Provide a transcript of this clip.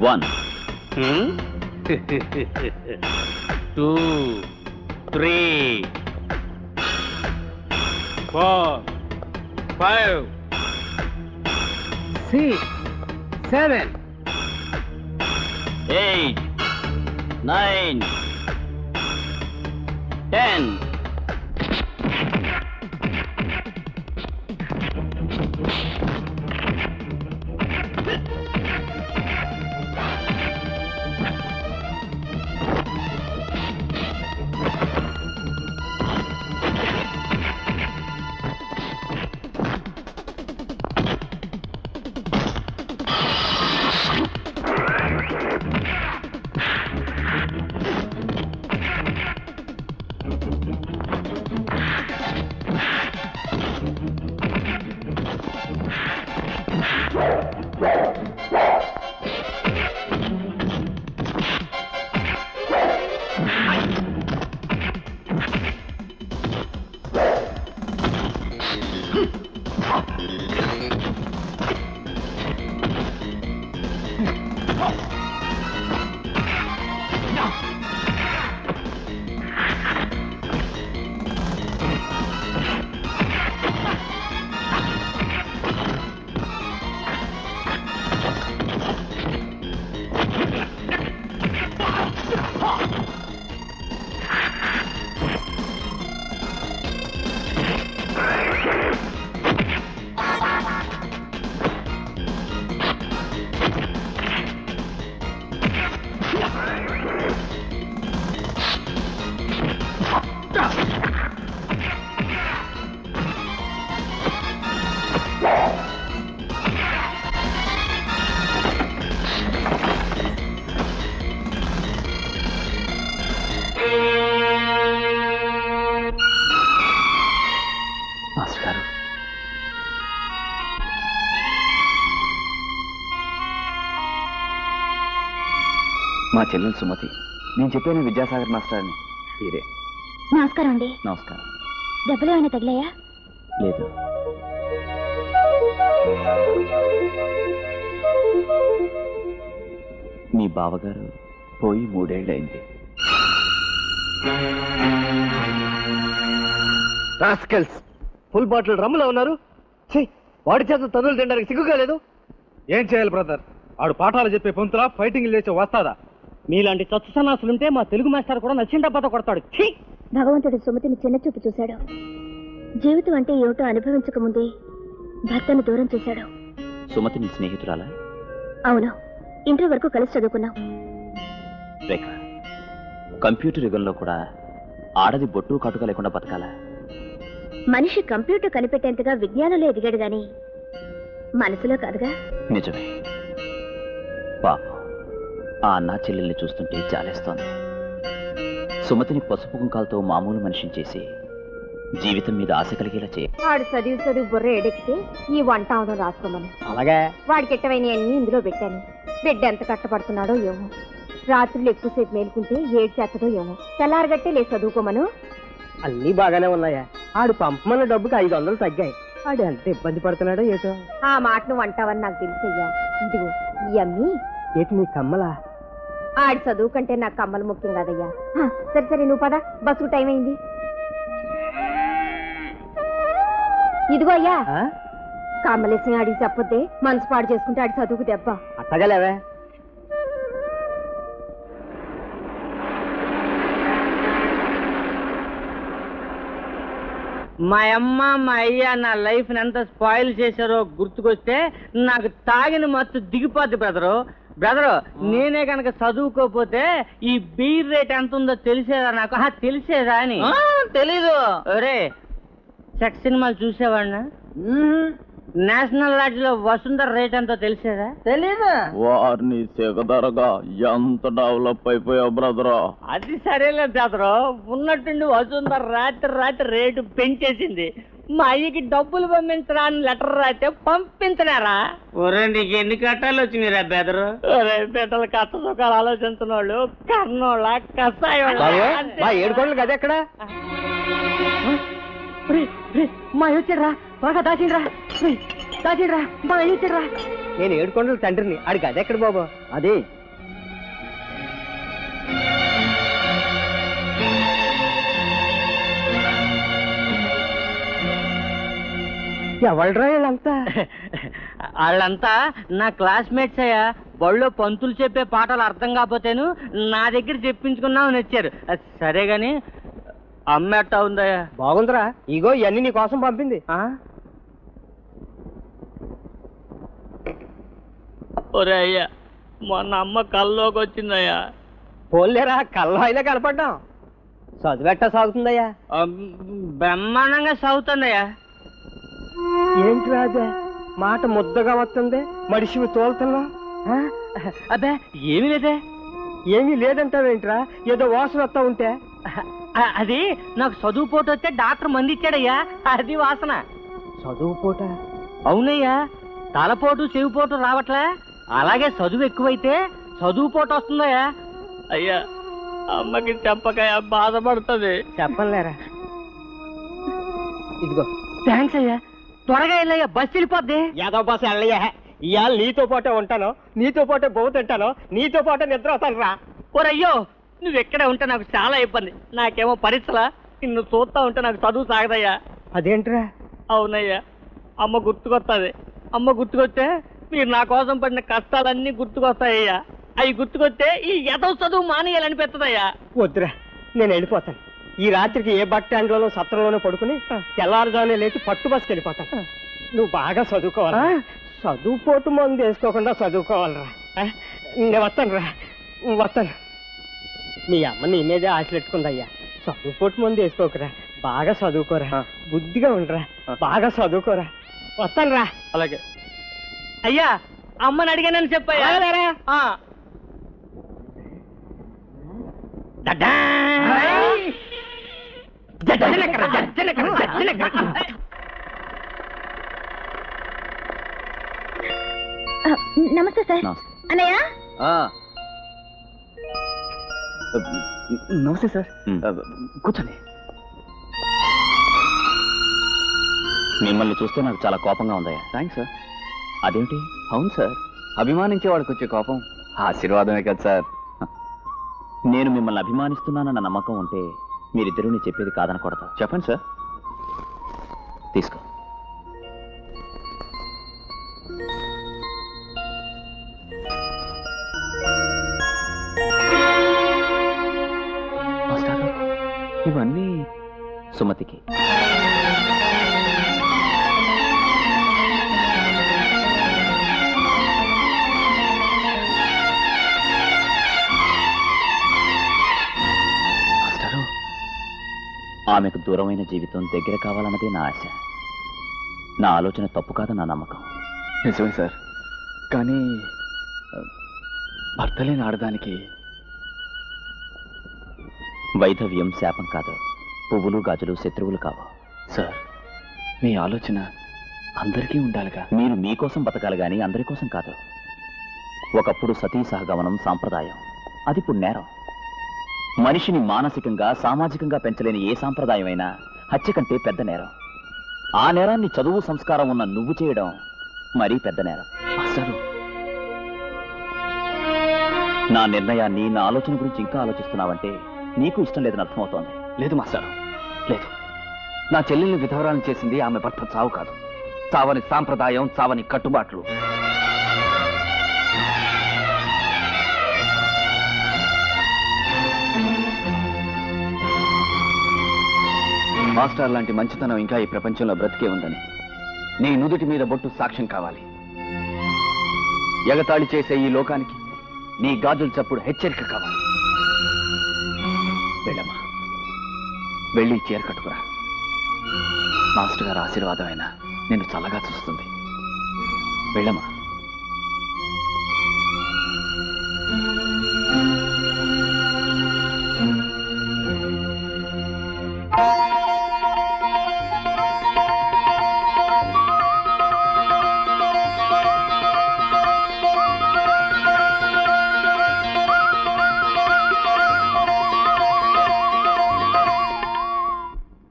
1 2 3 4 5 6 7 8 9 10 మా చెల్లెలు సుమతి. నేను చెప్పాను విద్యాసాగర్ మాస్టర్ అని. మీరే? నమస్కారం అండి. నమస్కారం. దెబ్బలు ఏమైనా తగిలాయా? లేదు. మీ బావగారు పోయి 3 ఏళ్ళయింది. రాస్కెల్స్, ఫుల్ బాటిల్ రమ్ములో ఉన్నారు. వాడి చేత తనులు తినడానికి సిగ్గుగా లేదు. ఏం చేయాలి బ్రదర్? ఆడు పాఠాలు చెప్పే పొంతులా ఫైటింగ్ లేచే వస్తాదా? మీలాంటి చచ్చు సన్నాసులుంటే మా తెలుగు మాస్టర్ కూడా నచ్చిందబ్బత కొడతాడు. భగవంతుడు సుమతిని చిన్నచూపు చూశాడు. జీవితం అంటే ఏమిటో అనుభవించక ముందే భర్తను దూరం చేశాడు. సుమతి నీ స్నేహితురాలా? అవును, ఇంటర్ వరకు కలిసి చదువుకున్నాం. రేఖ, కంప్యూటర్ యుగంలో కూడా ఆడది బొట్టు కాటుక లేకుండా బతకాలా? మనిషి కంప్యూటర్ కనిపెట్టేంతగా విజ్ఞానంలో ఎదిగాడు గాని మనసులో కాదుగా. నిజమే. పాపం ఆ అన్నా చెల్లెల్ని చూస్తుంటే జాలేస్తోంది. సుమతిని పసుపు కుంకాలతో మామూలు మనిషిని చేసి జీవితం మీద ఆశ కలిగేలా చేయ. వాడు చదువు బుర్ర ఎడెక్కితే ఈ వంట అవడం రాసుకోమని. అలాగే వాడికి ఎట్టవైన అన్ని ఇందులో పెట్టాను. బిడ్డ ఎంత కష్టపడుతున్నాడో ఏమో. రాత్రులు ఎక్కువసేపు మేలుకుంటే ఏడు చేస్తదో ఏమో. తెల్లారగట్టే లేదు చదువుకోమను. అన్ని బాగానే ఉన్నాయా? ఆడు పంపమన్న డబ్బుకి 500 తగ్గాయి. ఆడు ఎంత ఇబ్బంది పడుతున్నాడో ఏటో. ఆ మాట నువ్వు అంటావని నాకు తెలుసయ్యా. ఇదిగో ఈ అమ్మి. ఏటి నీ కమ్మలా? ఆడి చదువు కంటే నాకు కమ్మలు ముఖ్యం కాదయ్యా. సరే సరే నువ్వు పద, బస్సుకు టైం అయింది. ఇదిగో అయ్యా, కమ్మలేసిన ఆడికి చెప్పొద్దే, మనసు పాడు చేసుకుంటే ఆడి చదువుకు దెబ్బ. అట్టగలేవే. మా అమ్మ మా అయ్య నా లైఫ్ ని ఎంత స్పాయిల్ చేశారో గుర్తుకొస్తే నాకు తాగిన మత్తు దిగిపోద్ది బ్రదరు. నేనే కనుక చదువుకోపోతే ఈ బీర్ రేట్ ఎంత ఉందో తెలిసేదా నాకు? తెలిసేదా అని. తెలీదు. ఒరే, సెక్స్ సినిమాలు చూసేవాడినా? నేషనల్ లాడ్జ్ లో వసుంధర రేట్ ఎంతో తెలిసేదా? తెలీదు. వారిని సెగదరగా ఎంత డెవలప్ అయిపోయావు బ్రదరు. అది సరేలే బ్రదరు, ఉన్నట్టుండి వసుంధర రాత్రి రేటు పెంచేసింది. మా అయ్యకి డబ్బులు పంపించరా అని లెటర్ రాస్తే పంపించనారా? ఒరే, నీకు ఎన్ని కట్టాలు వచ్చినాయిరా బెదరు? ఒరే, బిడ్డల కష్ట సుఖాలు ఆలోచించిన వాళ్ళు కన్నోళ్ళ మా 7 కోట్లు కదా ఎక్కడ? మా వచ్చారా? త్వరగా దాచిండ్రా. దాచిడ్రా దాచిడ్రా నేను ఏడుకొండల తండ్రిని ఆడికి అదెక్కడ బాబు అదే ఎవళ్ళరా వీళ్ళంతా వాళ్ళంతా నా క్లాస్మేట్స్ అయ్యా. బళ్ళో పంతులు చెప్పే పాటలు అర్థం కాకపోతేను నా దగ్గర చెప్పించుకున్నామని వచ్చారు. సరే గాని అమ్మ ఎట్టా ఉందయ్యా? బాగుందిరా, ఇగో ఇవన్నీ నీ కోసం పంపింది. ఒరే అయ్యా, మొన్న అమ్మ కల్లోకి వచ్చిందయ్యా. పోలేరా, కళ్ళ అయినా కనపడ్డాం. చదువెట్టా సాగుతుందయ్యా? బ్రహ్మాండంగా సాగుతుందయ్యా. ఏంటి రాజా మాట ముద్దగా వస్తుంది, మడిసివి తోలుతున్నా? అబ్బే ఏమీ లేదే. ఏమీ లేదంటావేంట్రా? ఏదో వాసన వస్తా ఉంటే. అది నాకు చదువు పోటు వస్తే డాక్టర్ మంది ఇచ్చాడయ్యా, అది వాసన. చదువు పూట? అవునయ్యా, తలపోటు చెవిపోటు రావట్లే, అలాగే చదువు ఎక్కువైతే చదువు పోటు వస్తుందయ్యా. అయ్యా అమ్మకి చెప్పకయ్యా, బాధపడుతుంది. చెప్పలేరా? ఇదిగో. థ్యాంక్స్ అయ్యా. త్వరగా వెళ్ళయ్యా, బస్సు వెళ్ళిపోద్ది. యాదవ బాస వెళ్ళయ్యా. ఇవాళ నీతో పాటే ఉంటాను, నీతో పాటే బహు తింటాను, నీతో పాటే నిద్ర అవుతాను రా. ఓరయ్యో, నువ్వు ఎక్కడే ఉంటే నాకు చాలా ఇబ్బంది. నాకేమో పరీక్షలా, నిన్ను చూస్తా ఉంటే నాకు చదువు సాగదయ్యా. అదేంట్రా? అవునయ్యా, అమ్మ గుర్తుకొస్తుంది. అమ్మ గుర్తుకొస్తే మీరు నా కోసం పడిన కష్టాలన్నీ గుర్తుకొస్తాయ్యా. అవి గుర్తుకొస్తే ఈ ఎదవ చదువు మానేయాలనిపిస్తుందయ్యా. వద్దురా, నేను వెళ్ళిపోతాను. ఈ రాత్రికి ఏ బస్ స్టాండ్లోనో సత్రంలోనో పడుకుని తెల్లారుజామునే లేచి పట్టు బస్కి వెళ్ళిపోతాను. నువ్వు బాగా చదువుకోవాలా? చదువుకోటు మందు వేసుకోకుండా చదువుకోవాలరా. నేను వస్తాను రా, వస్తాను. మీ అమ్మ నీ మీదే ఆశ పెట్టుకుందయ్యా. చదువుకోటు మందు వేసుకోకరా, బాగా చదువుకోరా, బుద్ధిగా ఉండరా, బాగా చదువుకోరా. వస్తాను రా. అలాగే అయ్యా, అమ్మని అడిగానని చెప్పయ్యా. నమస్తే సార్. అన్నయ్య. నమస్తే సార్, కూర్చోండి. మిమ్మల్ని చూస్తే నాకు చాలా కోపంగా ఉందయ్యా. Thanks sir. అదేంటి? అవును సార్, అభిమానించే వాడికి వచ్చే కోపం ఆశీర్వాదమే కదా సార్. నేను మిమ్మల్ని అభిమానిస్తున్నానన్న నమ్మకం ఉంటే మీరిద్దరూ నీ చెప్పేది కాదనకూడదు. చెప్పండి సార్. తీసుకో. ఇవన్నీ సుమతికి. ఆమెకు దూరమైన జీవితం దగ్గర కావాలన్నదే నా ఆశ. నా ఆలోచన తప్పు కాదు, నా నమ్మకం. నిజమే సార్, కానీ భర్త లేని ఆడదానికి వైధవ్యం శాపం కాదు. పువ్వులు గాజులు శత్రువులు కావు. సార్, మీ ఆలోచన అందరికీ ఉండాలిగా. మీరు మీకోసం బతకాలి గాని అందరి కోసం కాదు. ఒకప్పుడు సతీ సహగమనం సాంప్రదాయం, అది ఇప్పుడు నేరం. మనిషిని మానసికంగా సామాజికంగా పెంచలేని ఏ సాంప్రదాయమైనా హత్య కంటే పెద్ద నేరం. ఆ నేరాన్ని చదువు సంస్కారం ఉన్న నువ్వు చేయడం మరీ పెద్ద నేరం. అసలు నా నిర్ణయాన్ని, నా ఆలోచన గురించి ఇంకా ఆలోచిస్తున్నావంటే నీకు ఇష్టం లేదని అర్థమవుతోంది. లేదు మాస్టారు, లేదు. నా చెల్లెల్ని విధవరాన్ని చేసింది ఆమె భర్త చావు కాదు, చావని సాంప్రదాయం, చావని కట్టుబాట్లు. మాస్టర్ లాంటి మంచితనం ఇంకా ఈ ప్రపంచంలో బ్రతికే ఉందని నీ నుదుటి మీద బొట్టు సాక్ష్యం కావాలి. ఎగతాళి చేసే ఈ లోకానికి నీ గాజుల చప్పుడు హెచ్చరిక కావాలి. వెళ్ళమ్మా, వెళ్ళి చీర కట్టుకురా. మాస్టర్ గారు ఆశీర్వాదమైనా నిన్ను చల్లగా చూస్తుంది. వెళ్ళమ్మా.